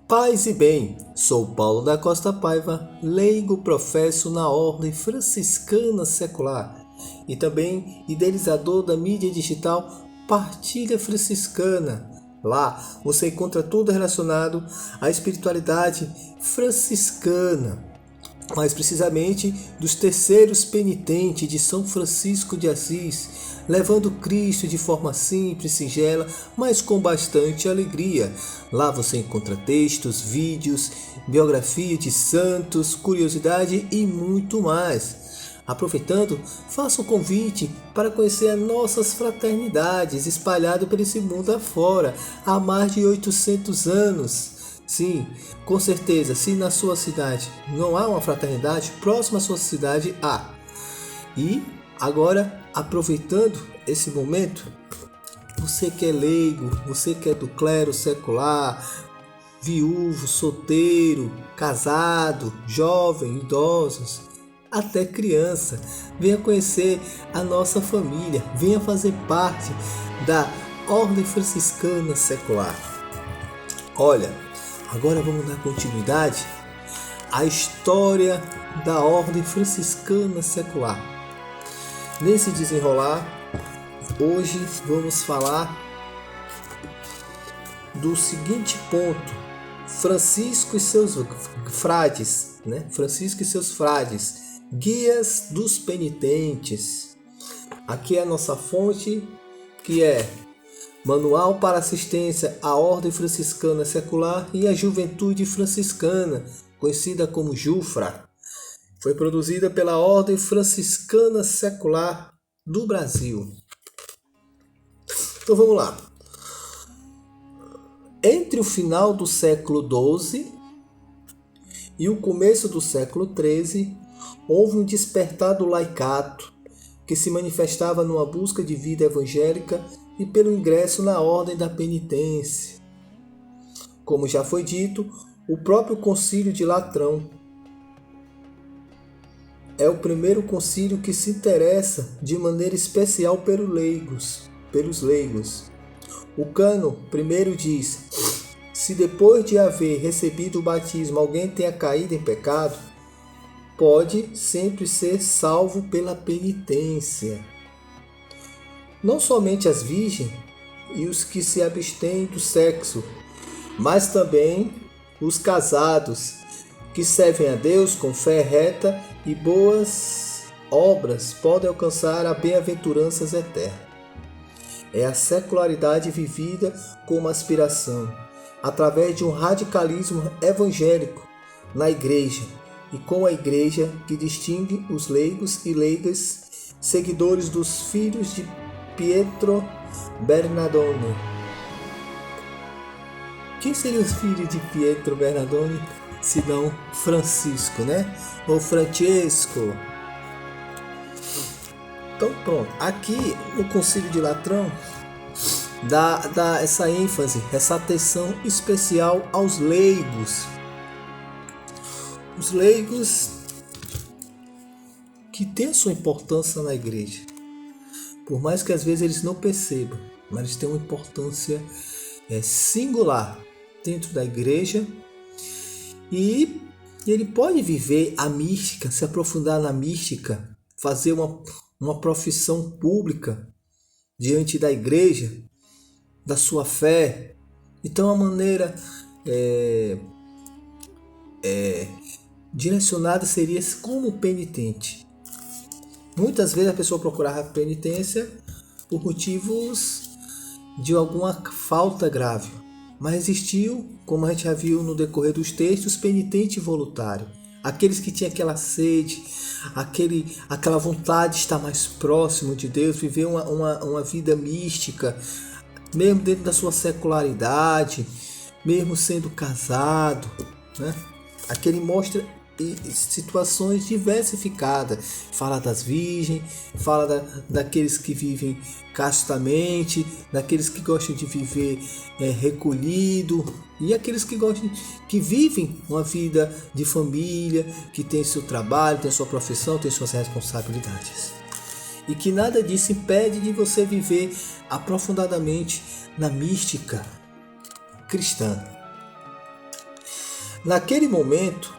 Paz e bem, sou Paulo da Costa Paiva, leigo professo na Ordem Franciscana Secular e também idealizador da mídia digital Partilha Franciscana. Lá você encontra tudo relacionado à espiritualidade franciscana, mais precisamente dos terceiros penitentes de São Francisco de Assis, levando Cristo de forma simples, singela, mas com bastante alegria. Lá você encontra textos, vídeos, biografia de santos, curiosidade e muito mais. Aproveitando, faço o convite para conhecer as nossas fraternidades espalhadas por esse mundo afora há mais de 800 anos. Sim, com certeza, se na sua cidade não há uma fraternidade, próxima à sua cidade há. E agora, aproveitando esse momento, você que é leigo, você que é do clero secular, viúvo, solteiro, casado, jovem, idosos, até criança, venha conhecer a nossa família, venha fazer parte da Ordem Franciscana Secular. Olha, agora vamos dar continuidade à história da Ordem Franciscana Secular. Nesse desenrolar, hoje vamos falar do seguinte ponto: Francisco e seus frades, Francisco e seus frades, guias dos penitentes. Aqui é a nossa fonte, que é Manual para Assistência à Ordem Franciscana Secular e à Juventude Franciscana, conhecida como JUFRA. Foi produzida pela Ordem Franciscana Secular do Brasil. Então vamos lá. Entre o final do século XII e o começo do século XIII, houve um despertar do laicato, que se manifestava numa busca de vida evangélica e pelo ingresso na ordem da penitência. Como já foi dito, o próprio Concílio de Latrão é o primeiro concílio que se interessa de maneira especial pelos leigos. O cânon primeiro diz: se depois de haver recebido o batismo alguém tenha caído em pecado, pode sempre ser salvo pela penitência. Não somente as virgens e os que se abstêm do sexo, mas também os casados, que servem a Deus com fé reta e boas obras, podem alcançar a bem-aventurança eterna. É a secularidade vivida como aspiração, através de um radicalismo evangélico na Igreja, e com a Igreja que distingue os leigos e leigas, seguidores dos filhos de Pietro Bernardone. Quem seriam os filhos de Pietro Bernardone? Se não Francisco, Ou Francesco. Então pronto, aqui no Concílio de Latrão dá essa ênfase, essa atenção especial aos leigos. Os leigos que têm a sua importância na igreja. Por mais que às vezes eles não percebam, mas eles têm uma importância singular dentro da igreja. E ele pode viver a mística, se aprofundar na mística, fazer uma profissão pública diante da igreja, da sua fé. Então a maneira direcionada seria como penitente. Muitas vezes a pessoa procurava penitência por motivos de alguma falta grave, mas existiu, como a gente já viu no decorrer dos textos, penitente voluntário. Aqueles que tinham aquela sede, aquela vontade de estar mais próximo de Deus, viver uma vida mística, mesmo dentro da sua secularidade, mesmo sendo casado, Aquele mostra situações diversificadas. Fala das virgens, fala daqueles que vivem castamente, daqueles que gostam de viver recolhido, e aqueles que vivem uma vida de família, que tem seu trabalho, tem sua profissão, tem suas responsabilidades. E que nada disso impede de você viver aprofundadamente na mística cristã. Naquele momento,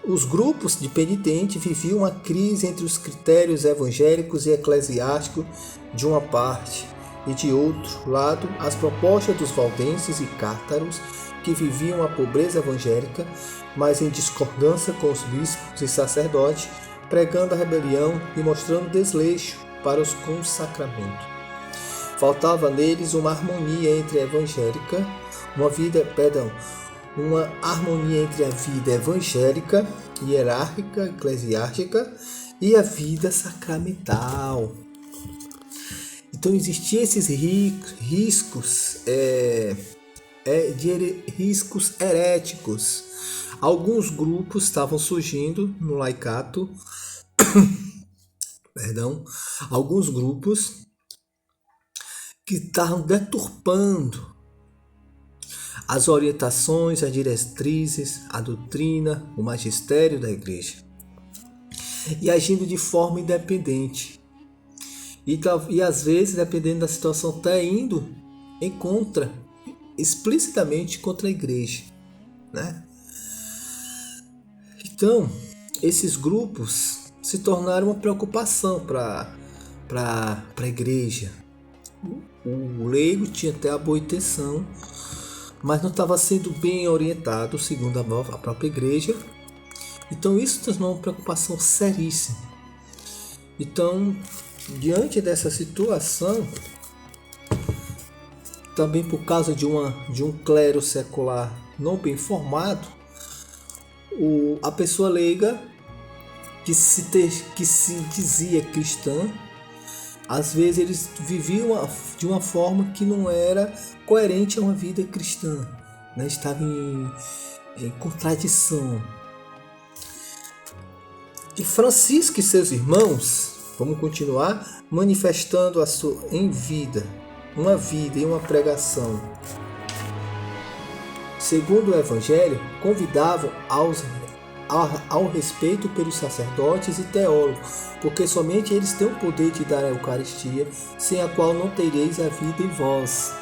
os grupos de penitentes viviam uma crise entre os critérios evangélicos e eclesiásticos de uma parte, e de outro lado, as propostas dos valdenses e cátaros, que viviam a pobreza evangélica, mas em discordância com os bispos e sacerdotes, pregando a rebelião e mostrando desleixo para os consacramentos. Faltava neles uma harmonia entre a evangélica, uma harmonia entre a vida evangélica, hierárquica, eclesiástica e a vida sacramental. Então existiam esses riscos heréticos. Alguns grupos estavam surgindo no laicato, alguns grupos que estavam deturpando as orientações, as diretrizes, a doutrina, o magistério da igreja e agindo de forma independente. E às vezes, dependendo da situação, até indo explicitamente contra a igreja, né? Então, esses grupos se tornaram uma preocupação para a igreja. O leigo tinha até a boa intenção, mas não estava sendo bem orientado, segundo a própria igreja. Então, isso tornou uma preocupação seríssima. Então, diante dessa situação, também por causa de um clero secular não bem formado, a pessoa leiga que se dizia cristã, às vezes eles viviam de uma forma que não era coerente a uma vida cristã, né? Estava em contradição. E Francisco e seus irmãos, vamos continuar, manifestando uma vida e uma pregação segundo o Evangelho, convidavam ao respeito pelos sacerdotes e teólogos, porque somente eles têm o poder de dar a Eucaristia, sem a qual não tereis a vida em vós.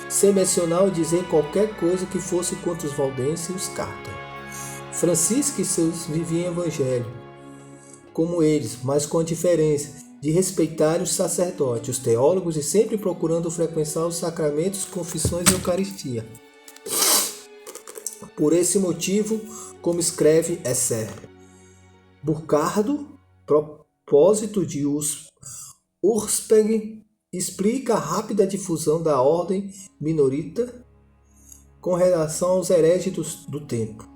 Sem mencionar ou dizer qualquer coisa que fosse contra os valdenses e os cátaros. Francisco e seus viviam o Evangelho, como eles, mas com a diferença de respeitar os sacerdotes, os teólogos e sempre procurando frequentar os sacramentos, confissões e Eucaristia. Por esse motivo, como escreve Esser Burcardo, propósito de Urspeg, explica a rápida difusão da ordem minorita com relação aos hereges do tempo.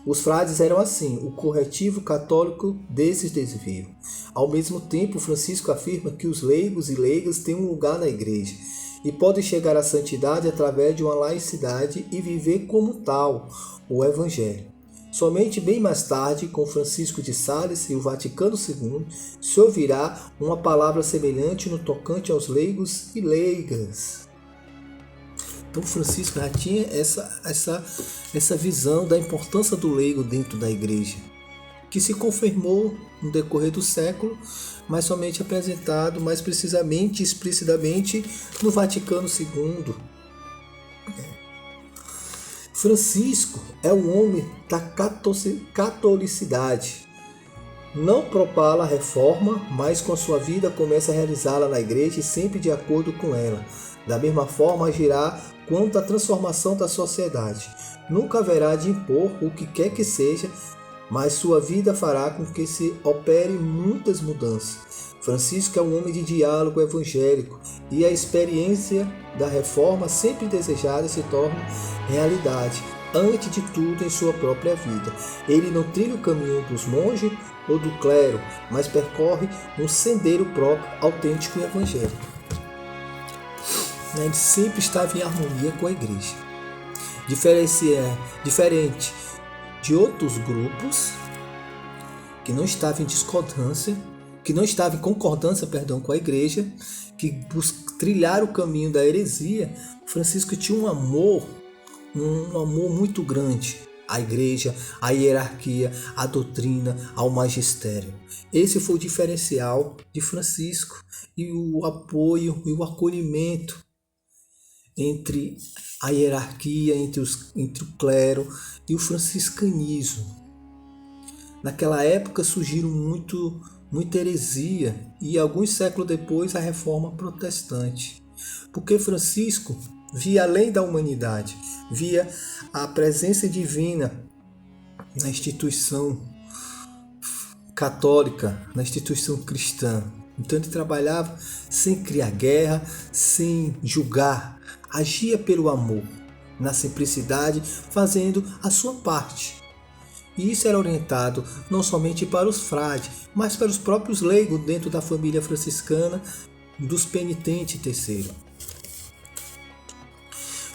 Os frades eram assim, o corretivo católico desses desvios. Ao mesmo tempo, Francisco afirma que os leigos e leigas têm um lugar na igreja e podem chegar à santidade através de uma laicidade e viver como tal o Evangelho. Somente bem mais tarde, com Francisco de Sales e o Vaticano II, se ouvirá uma palavra semelhante no tocante aos leigos e leigas. Então Francisco já tinha essa visão da importância do leigo dentro da igreja, que se confirmou no decorrer do século, mas somente apresentado mais precisamente, explicitamente, no Vaticano II. Francisco é um homem da catolicidade. Não propala a reforma, mas com sua vida começa a realizá-la na igreja e sempre de acordo com ela. Da mesma forma agirá quanto à transformação da sociedade. Nunca haverá de impor o que quer que seja, mas sua vida fará com que se opere muitas mudanças. Francisco é um homem de diálogo evangélico e a experiência da reforma sempre desejada se torna realidade, antes de tudo em sua própria vida. Ele não trilha o caminho dos monges ou do clero, mas percorre um sendeiro próprio, autêntico e evangélico. Ele sempre estava em harmonia com a igreja. Diferente de outros grupos que não estavam em discordância, que não estavam em concordância, com a igreja, que trilharam o caminho da heresia, Francisco tinha um amor muito grande à igreja, à hierarquia, à doutrina, ao magistério. Esse foi o diferencial de Francisco e o apoio e o acolhimento entre a hierarquia, entre o clero e o franciscanismo. Naquela época surgiram muita heresia e alguns séculos depois a reforma protestante. Porque Francisco via além da humanidade, via a presença divina na instituição católica, na instituição cristã. Então ele trabalhava sem criar guerra, sem julgar, agia pelo amor, na simplicidade, fazendo a sua parte. E isso era orientado não somente para os frades, mas para os próprios leigos dentro da família franciscana dos penitentes terceiro.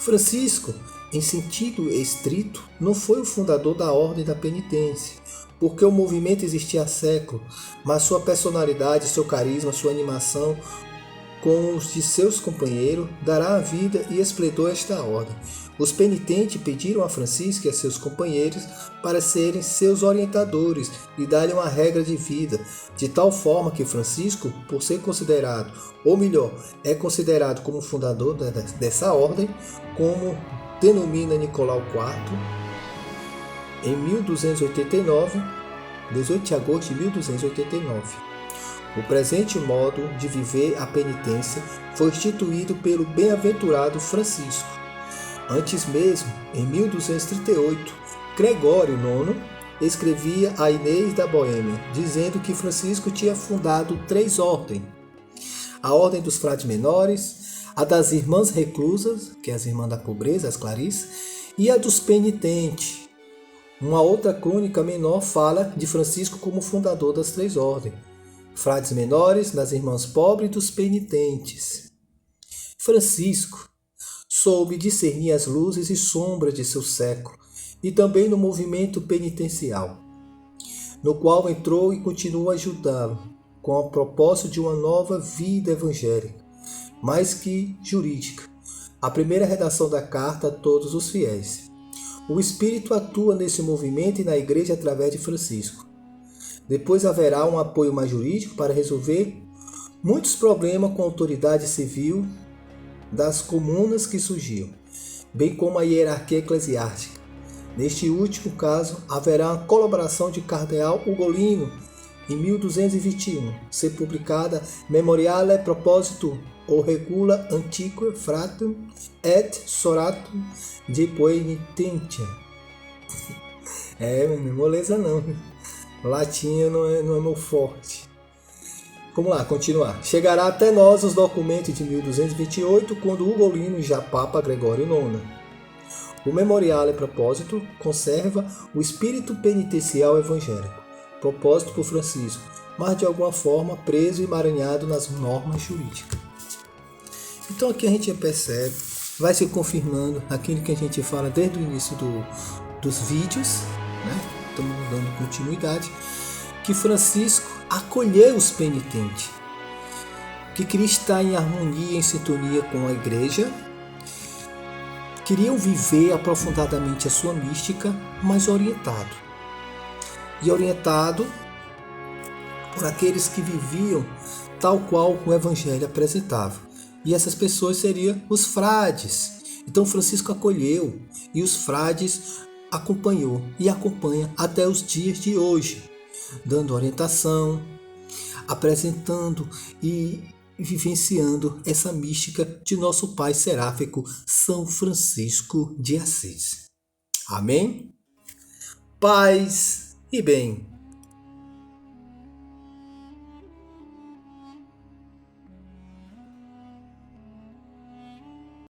Francisco, em sentido estrito, não foi o fundador da Ordem da Penitência, porque o movimento existia há séculos, mas sua personalidade, seu carisma, sua animação com os de seus companheiros dará a vida e esplendor a esta ordem. Os penitentes pediram a Francisco e a seus companheiros para serem seus orientadores e dar-lhe uma regra de vida, de tal forma que Francisco, por ser considerado, ou melhor, é considerado como fundador dessa ordem, como denomina Nicolau IV, em 1289, 18 de agosto de 1289. O presente modo de viver a penitência foi instituído pelo bem-aventurado Francisco. Antes mesmo, em 1238, Gregório IX escrevia a Inês da Boêmia, dizendo que Francisco tinha fundado 3 ordens. A Ordem dos Frades Menores, a das Irmãs Reclusas, que é as Irmãs da Pobreza, as Clarices, e a dos Penitentes. Uma outra crônica menor fala de Francisco como fundador das 3 ordens. Frades menores, das irmãs pobres e dos penitentes. Francisco soube discernir as luzes e sombras de seu século e também no movimento penitencial, no qual entrou e continua a ajudá-lo com o propósito de uma nova vida evangélica, mais que jurídica. A primeira redação da carta a todos os fiéis. O Espírito atua nesse movimento e na Igreja através de Francisco. Depois haverá um apoio mais jurídico para resolver muitos problemas com a autoridade civil das comunas que surgiam, bem como a hierarquia eclesiástica. Neste último caso, haverá uma colaboração de Cardeal Ugolino, em 1221, ser publicada Memoriale Proposito ou Regula Antiqua Fratum et Soratum de Poenitentia. Não é moleza não. Latim não é meu forte. Vamos lá, continuar. Chegará até nós os documentos de 1228, quando Ugolino, já Papa Gregório IX. O Memoriale Propósito conserva o espírito penitencial evangélico, proposto por Francisco, mas de alguma forma preso e emaranhado nas normas jurídicas. Então aqui a gente percebe, vai se confirmando aquilo que a gente fala desde o início dos vídeos, né? Estamos dando continuidade, que Francisco acolheu os penitentes, que queria estar em harmonia, em sintonia com a igreja, queriam viver aprofundadamente a sua mística, mas orientado por aqueles que viviam tal qual o evangelho apresentava. E essas pessoas seriam os frades. Então Francisco acolheu e os frades acompanhou e acompanha até os dias de hoje, dando orientação, apresentando e vivenciando essa mística de nosso pai seráfico São Francisco de Assis. Amém? Paz e bem.